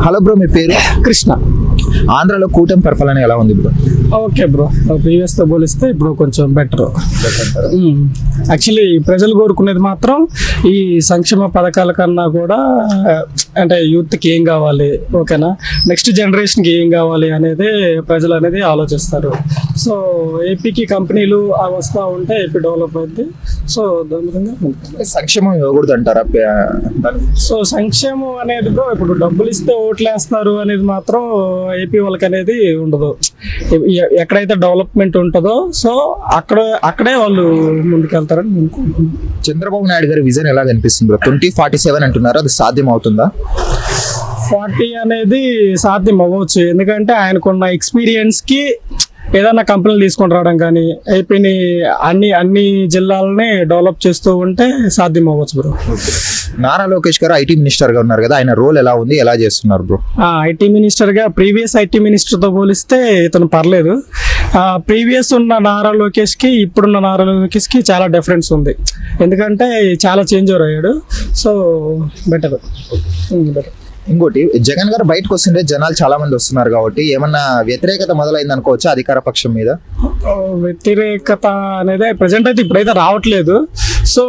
Hello bro, మీ పేరు? కృష్ణ. ఆంధ్రాలో కూటమి పరిపాలన ఎలా ఉంది బ్రో? ఓకే బ్రో, ప్రీవియస్ తో పోలిస్తే ఇప్పుడు కొంచెం బెటర్. యాక్చువల్లీ ప్రజలు కోరుకునేది మాత్రం ఈ సంక్షేమ పథకాల కన్నా కూడా అంటే యూత్కి ఏం కావాలి, ఓకేనా, నెక్స్ట్ జనరేషన్కి ఏం కావాలి అనేది ప్రజలు అనేది ఆలోచిస్తారు. సో ఏపీకి కంపెనీలు వస్తూ ఉంటే ఏపీ డెవలప్ అవుతుంది. సో దాని విధంగా సంక్షేమం ఇవ్వకూడదు అంటారా? సో సంక్షేమం అనేది బ్రో ఇప్పుడు డబ్బులు ఇస్తే ఓట్లు వేస్తారు అనేది మాత్రం ఏపీ వాళ్ళకి అనేది ఉండదు. ఎక్కడైతే డెవలప్మెంట్ ఉంటుందో సో అక్కడే వాళ్ళు ముందుకెళ్తారని అనుకుంటున్నాను. చంద్రబాబు నాయుడు గారి విజన్ ఎలా కనిపిస్తుంది బ్రో? 2047 అంటున్నారు, అది సాధ్యం అవుతుందా? 40 అనేది సాధ్యం అవ్వచ్చు, ఎందుకంటే ఆయనకున్న ఎక్స్పీరియన్స్కి ఏదైనా కంపెనీలు తీసుకొని రావడం కానీ ఏపీని అన్ని జిల్లాలని డెవలప్ చేస్తూ ఉంటే సాధ్యం అవ్వచ్చు బ్రో. నారా లోకేష్ గారు ఐటీ మినిస్టర్ గా ఉన్నారు కదా, ఆయన రోల్ ఎలా ఉంది, ఎలా చేస్తున్నారు బ్రో? ఐటీ మినిస్టర్ గా ప్రీవియస్ ఐటీ మినిస్టర్ తో పోలిస్తే ఇతను పర్లేదు. ప్రీవియస్ ఉన్న నారా లోకేష్ కి ఇప్పుడున్న నారా లోకేష్ కి చాలా డిఫరెన్స్ ఉంది, ఎందుకంటే చాలా చేంజ్ ఓవర్ అయ్యాడు. So better. ఇంకోటి, జగన్ గారు బయటకు వస్తుంటే జనాలు చాలా మంది వస్తున్నారు కాబట్టి ఏమన్నా వ్యతిరేకత మొదలైంది అనుకోవచ్చు అధికార పక్షం మీద? వ్యతిరేకత అనేది ప్రజెంట్ అయితే ఇప్పుడైతే రావట్లేదు. సో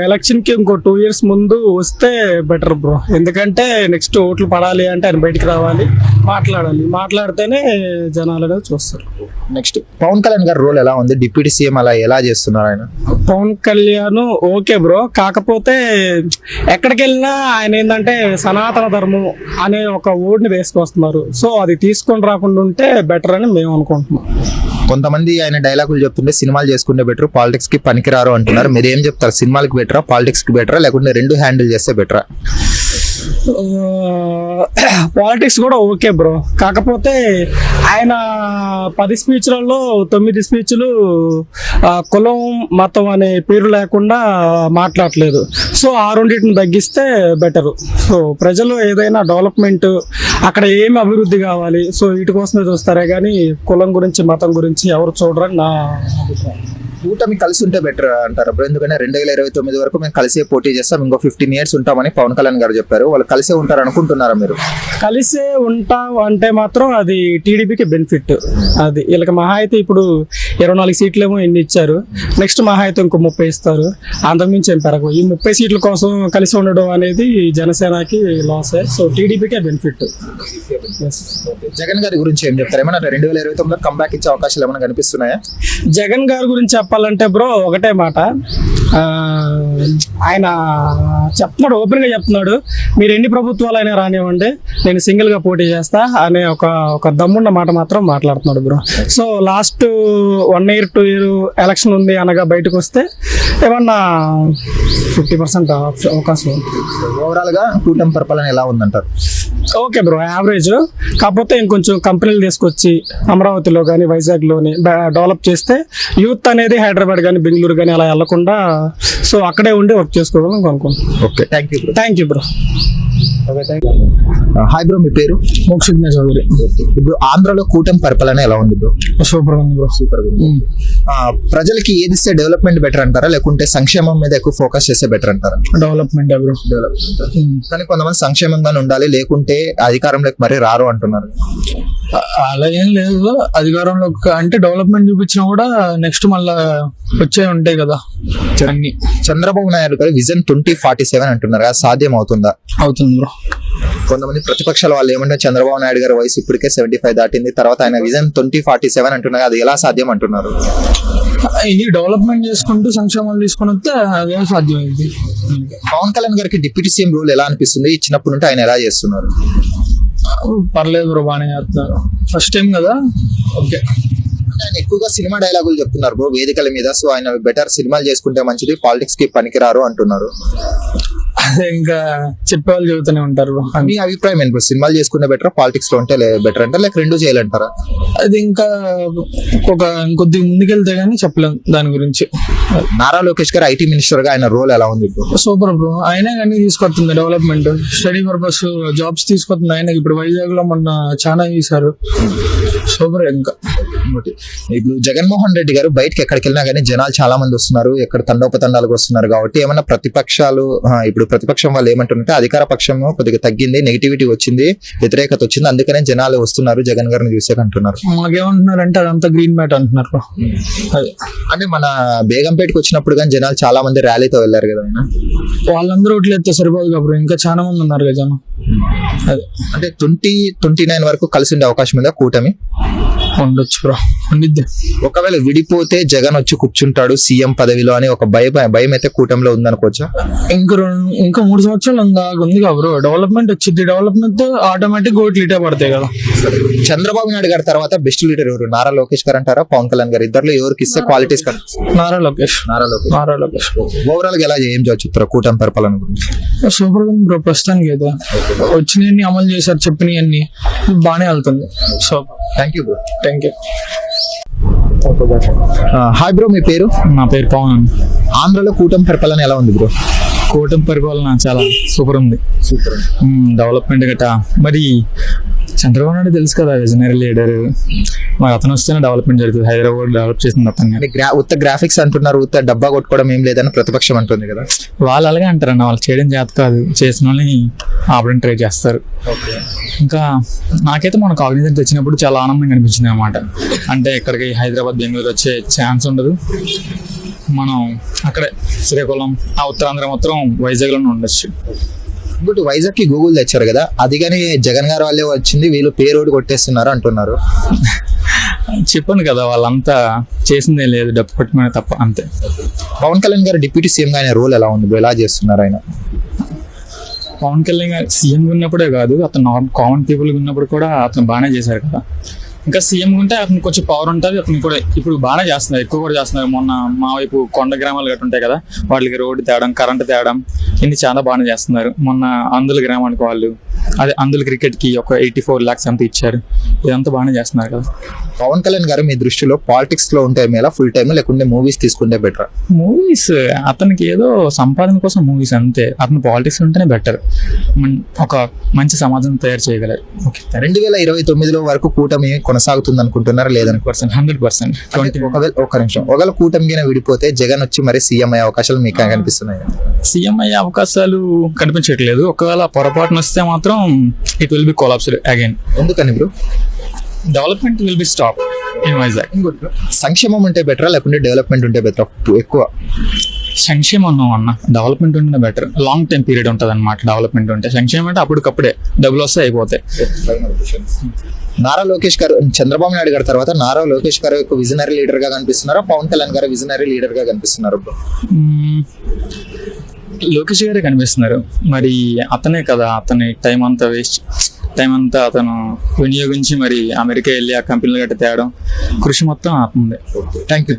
ఎలక్షన్ కి ఇంకో 2 years ముందు వస్తే బెటర్ బ్రో, ఎందుకంటే నెక్స్ట్ ఓట్లు పడాలి అంటే ఆయన బయటికి రావాలి, మాట్లాడితేనే జనాలు అనేది చూస్తారు. నెక్స్ట్ పవన్ కళ్యాణ్ గారి రోల్ ఎలా ఉంది? డిప్యూటీ సీఎం అలా ఎలా చేస్తున్నారు ఆయన? పవన్ కళ్యాణ్ ఓకే బ్రో, కాకపోతే ఎక్కడికి వెళ్ళినా ఆయన ఏంటంటే సనాతన ధర్మం అనే ఒక వర్డ్ని తీసుకొస్తున్నారు. సో అది తీసుకొని రాకుండా ఉంటే బెటర్ అని మేము అనుకుంటున్నాం. కొంతమంది ఆయన డైలాగులు చెప్తుంటే సినిమాలు చేసుకుంటే బెటర్, పాలిటిక్స్ కి పనికిరారు అంటున్నారు. మీరు ఏం చెప్తారు? సినిమాలకి బెటరా, పాలిటిక్స్ కి బెటరా, లేకుంటే రెండు హ్యాండిల్ చేస్తే బెటరా? పాలిటిక్స్ కూడా ఓకే బ్రో, కాకపోతే ఆయన 10 స్పీచ్లలో 9 స్పీచ్లు కులం మతం అనే పేరు లేకుండా మాట్లాడలేదు. సో ఆ రెండింటిని తగ్గిస్తే బెటరు. సో ప్రజలు ఏదైనా డెవలప్మెంట్ అక్కడ ఏమి అభివృద్ధి కావాలి, సో వీటి కోసమే చూస్తారే కానీ కులం గురించి మతం గురించి ఎవరు చూడరని నా అభిప్రాయం. కూటమి కలిసి ఉంటే బెటర్ అంటారు బ్రో, ఎందుకంటే 2029 వరకు మేము కలిసే పోటీ చేస్తాం, ఇంకో 15 years ఉంటామని పవన్ కళ్యాణ్ గారు చెప్పారు. వాళ్ళు కలిసే ఉంటారు అనుకుంటున్నారా మీరు? కలిసే ఉంటాం అంటే మాత్రం అది టీడీపీకి బెనిఫిట్. అది వీళ్ళకి మహా అయితే ఇప్పుడు 24 సీట్లేమో ఎన్ని ఇచ్చారు, నెక్స్ట్ మహా అయితే ఇంకో 30 ఇస్తారు, అంతకుమించి ఏం పెరగవు. ఈ 30 సీట్ల కోసం కలిసి ఉండడం అనేది జనసేనకి లాసే. సో టీడీపీకే బెనిఫిట్. జగన్ గారి గురించి ఏం చెప్తారు? ఏమన్నా 2029 కంబ్యాక్ ఇచ్చే అవకాశాలు ఏమైనా కనిపిస్తున్నాయా? జగన్ గారి గురించి చెప్పాలంటే బ్రో ఒకటే మాట, ఆయన చెప్తున్నాడు, ఓపెన్ గా చెప్తున్నాడు, మీరు ఎన్ని ప్రభుత్వాలైనా రానివ్వండి నేను సింగిల్ గా పోటీ చేస్తా అనే ఒక దమ్మున్న మాట మాత్రం మాట్లాడుతున్నాడు bro. So last 1 year 2 year election ఉంది అనగా బయటకు వస్తే ఏమన్నా 50% అవకాశం. ఓవరాల్ గా కూటమి పరిపాలన ఎలా ఉందంటారు? Okay bro, average. కాకపోతే ఇంకొంచెం కంపెనీలు తీసుకొచ్చి అమరావతిలో కానీ వైజాగ్లోని డెవలప్ చేస్తే యూత్ అనేది హైదరాబాద్ కానీ బెంగళూరు కానీ అలా వెళ్లకుండా సో అక్కడే ఉండి వర్క్ చేసుకోవడం అనుకుంటున్నాను. Okay, thank you bro. Hi bro, మీ పేరు? మోక్షజ్ఞ చౌదరి. ఇప్పుడు ఆంధ్రాలో కూటమి పరిపాలన ఎలా ఉంది బ్రో? సూపర్ ఉంది బ్రో. సూపర్. ప్రజలకి ఏది ఇస్తే డెవలప్మెంట్ బెటర్ అంటారా, లేకుంటే సంక్షేమం మీద ఎక్కువ ఫోకస్ చేస్తే బెటర్ అంటారా? Development bro. కానీ కొంతమంది సంక్షేమంగానే ఉండాలి లేకుంటే అధికారంలోకి మరీ రారు అంటున్నారు. అలా ఏం లేదు, అధికారంలో అంటే డెవలప్మెంట్ చూపించినా కూడా నెక్స్ట్ మళ్ళా వచ్చే ఉంటాయి కదా అన్ని. చంద్రబాబు నాయుడు గారు విజన్ 2047 అంటున్నారు, అది సాధ్యం అవుతుందా? అవుతుంది బ్రో. కొంతమంది ప్రతిపక్షాల వాళ్ళు ఏమంటే చంద్రబాబు నాయుడు గారి వయసు ఇప్పటికే 75 దాటింది, తర్వాత ఆయన విజన్ 2047 అంటున్నారు, అది ఎలా సాధ్యం అంటున్నారు? ఇది డెవలప్మెంట్ చేసుకుంటూ సంక్షేమాలు తీసుకుని వస్తే అదే సాధ్యమైంది. పవన్ కళ్యాణ్ గారికి డిప్యూటీ సీఎం రోల్ ఎలా అనిపిస్తుంది? ఇచ్చినప్పటి నుండి ఆయన ఎలా చేస్తున్నారు? పర్లేదు బ్రో, బాగానే చేస్తున్నారు, ఫస్ట్ టైం కదా. ఓకే. ఆయన ఎక్కువగా సినిమా డైలాగులు చెప్తున్నారు బ్రో వేదికల మీద, సో ఆయన బెటర్ సినిమాలు చేసుకుంటే మంచిది, పాలిటిక్స్ కి పనికిరారు అంటున్నారు. అదే ఇంకా చెప్పేవాళ్ళు చెబుతూనే ఉంటారు బ్రో. మీ అభిప్రాయం ఏంటి బ్రో? సినిమాలు చేసుకుంటే బెటర్, పాలిటిక్స్ లో ఉంటే బెటర్ అంటారా, లేక రెండు చేయాలంటారా? అది ఇంకా ఇంకొద్ది ముందుకెళ్తే గానీ చెప్పలేం దాని గురించి. నారా లోకేష్ గారు ఐటీ మినిస్టర్ గా ఆయన రోల్ ఎలా ఉంది బ్రో? సూపర్ బ్రో, ఆయనే కానీ తీసుకొస్తుంది డెవలప్మెంట్, స్టడీ పర్పస్ జాబ్స్ తీసుకొస్తుంది ఆయన. ఇప్పుడు వైజాగ్ లో మొన్న చాలా చేశారు, సూపర్. ఇంకా ఇంకోటి, ఇప్పుడు జగన్మోహన్ రెడ్డి గారు బయటకి ఎక్కడికి వెళ్ళినా కానీ జనాలు చాలా మంది వస్తున్నారు, ఎక్కడ తండోపతండాలకు వస్తున్నారు కాబట్టి ఏమన్నా ప్రతిపక్షాలు ఇప్పుడు ప్రతిపక్షం వాళ్ళు ఏమంటుంటే అధికార పక్షం కొద్దిగా తగ్గింది, నెగిటివిటీ వచ్చింది, వ్యతిరేకత వచ్చింది, అందుకనే జనాలు వస్తున్నారు జగన్ గారిని చూసేకి అంటున్నారు. మాకేమంటున్నారంటే అదంతా గ్రీన్ మ్యాట్ అంటున్నారు bro. అది అంటే మన బేగంపేటకి వచ్చినప్పుడు కానీ జనాలు చాలా మంది ర్యాలీతో వెళ్ళారు కదా ఆయన. వాళ్ళందరూ ఓట్లు ఎత్తే సరిపోదు కదా బ్రో, ఇంకా చాలా మంది ఉన్నారు కదా జనం. అది అంటే 2029 వరకు కలిసి ఉండే అవకాశం ఉందా కూటమి? ఉండొచ్చు బ్రో, ఉండిద్ది. ఒకవేళ విడిపోతే జగన్ వచ్చి కూర్చుంటాడు సీఎం పదవిలో అని ఒక భయం అయితే కూటమిలో ఉందనుకోవచ్చా? ఇంకా 3 సంవత్సరాలు ఉంది కదా బ్రో, డెవలప్మెంట్ వచ్చింది. డెవలప్మెంట్ ఆటోమేటిక్ ఓట్లు ఇటే పడతాయి కదా. చంద్రబాబు నాయుడు గారి తర్వాత బెస్ట్ లీడర్ ఎవరు? నారా లోకేష్ గారు అంటారా, పవన్ కళ్యాణ్ గారు? ఇద్దరు ఎవరికి ఇస్తే క్వాలిటీస్ నారా లోకేష్. ఓవరాల్ గా ఎలా ఏం చెప్తారు కూటమి పరిపాలన గురించి? సూపర్ గా ఉంది బ్రో ప్రస్తుతానికి అయితే. వచ్చినవన్నీ అమలు చేశారు, చెప్పినవన్నీ బాగానే వెళ్తుంది. So thank you bro. Thank you. Hi bro, మీ పేరు? నా పేరు పవన్ అండి. ఆంధ్రలో కూటమి పరిపాలన ఎలా ఉంది బ్రో? కూటమి పరిపాలన చాలా సూపర్ ఉంది. డెవలప్మెంట్ గట్రా మరి చంద్రబాబు నాయుడు తెలుసు కదా, విజనరీ లీడర్. మరి అతను వస్తేనే డెవలప్మెంట్ జరుగుతుంది. హైదరాబాద్ డెవలప్ చేసింది అతన్ని. ఉత్త గ్రాఫిక్స్ అంటున్నారు, ఉత్త డబ్బా కొట్టుకోవడం ఏం లేదని ప్రతిపక్షం అంటుంది కదా. వాళ్ళు అలాగే అంటారన్న, వాళ్ళు చేయడం చేత కాదు, చేసిన వాళ్ళని ఆపడం ట్రై చేస్తారు. ఇంకా నాకైతే మన కాగ్నిజెంట్ వచ్చినప్పుడు చాలా ఆనందంగా అనిపించింది అనమాట. అంటే ఇక్కడికి హైదరాబాద్ బెంగళూరు వచ్చే ఛాన్స్ ఉండదు. మనం అక్కడే శ్రీకాకుళం, ఆ ఉత్తరాంధ్ర మొత్తం వైజాగ్లోనే ఉండొచ్చు. ఇంకోటి, వైజాగ్ కి గూగుల్ తెచ్చారు కదా, అది కానీ జగన్ గారు వాళ్ళే వచ్చింది, వీళ్ళు పేరోడు కొట్టేస్తున్నారు అంటున్నారు. చెప్పాను కదా, వాళ్ళంతా చేసిందే లేదు, డబ్బు కొట్టమనే తప్ప, అంతే. పవన్ కళ్యాణ్ గారు డిప్యూటీ సీఎం గా ఆయన రోల్ ఎలా ఉంది, ఎలా చేస్తున్నారు ఆయన? పవన్ కళ్యాణ్ గారు సీఎం ఉన్నప్పుడే కాదు, అతను కామన్ పీపుల్ ఉన్నప్పుడు కూడా అతను బాగానే చేశారు కదా. ఇంకా సీఎం ఉంటే అతను కొంచెం పవర్ ఉంటుంది. అతను కూడా ఇప్పుడు బాగానే చేస్తున్నారు, ఎక్కువ కూడా చేస్తున్నారు. మొన్న మా వైపు కొండ గ్రామాలు గట్టు ఉంటాయి కదా, వాటికి రోడ్డు తేడం, కరెంటు తేడం, ఇన్ని చాలా బాగానే చేస్తున్నారు. మొన్న అందుల గ్రామానికి వాళ్ళు అందుల క్రికెట్ కి ఒక 84 lakhs అంతా ఇచ్చారు. ఇదంతా బాగానే చేస్తున్నారు కదా. పవన్ కళ్యాణ్ గారు మీ దృష్టిలో పాలిటిక్స్ లో ఉంటే మేలా, ఫుల్ టైమ్ లేకుంటే మూవీస్ తీసుకుంటే బెటర్? మూవీస్ అతనికి ఏదో సంపాదన కోసం మూవీస్ అంతే. అతను పాలిటిక్స్ ఉంటేనే బెటర్, ఒక మంచి సమాజం తయారు చేయగలరు. 2029 వరకు కూటమి కొనసాగుతుంది అనుకుంటున్నారా లేదని? 100%. ఒకవేళ కూటమి విడిపోతే జగన్ వచ్చి మరి సీఎం అయ్యే అవకాశాలు మీకు కనిపిస్తున్నాయి? సీఎం అయ్యే అవకాశాలు కనిపించట్లేదు. ఒకవేళ పొరపాటున వస్తే మాత్రం it will be collapsed again. ఎందుకని bro? Development will be stop in Vizag. సంక్షేమం ఉంటే బెటరా లేకుంటే డెవలప్మెంట్ ఉంటే బెటర్? ఎక్కువ సంక్షేమం అన్న, డెవలప్మెంట్ ఉంటేనే బెటర్. లాంగ్ టైం పీరియడ్ ఉంటుంది అనమాట డెవలప్మెంట్ ఉంటే. సంక్షేమం అంటే అప్పటికప్పుడే డబ్బులు వస్తే అయిపోతాయి. నారా లోకేష్ గారు, చంద్రబాబు నాయుడు గారి తర్వాత నారా లోకేష్ గారు విజనరీ లీడర్ గా కనిపిస్తున్నారా, పవన్ కళ్యాణ్ గారు విజనరీ లీడర్ గా కనిపిస్తున్నారు? లోకేష్ గారే కనిపిస్తున్నారు. మరి అతనే కదా, అతని టైం అంతా అతను వినియోగించి మరి అమెరికా వెళ్ళి ఆ కంపెనీలు గట్ట తేవడం, కృషి మొత్తం ఆత్మందే. Thank you.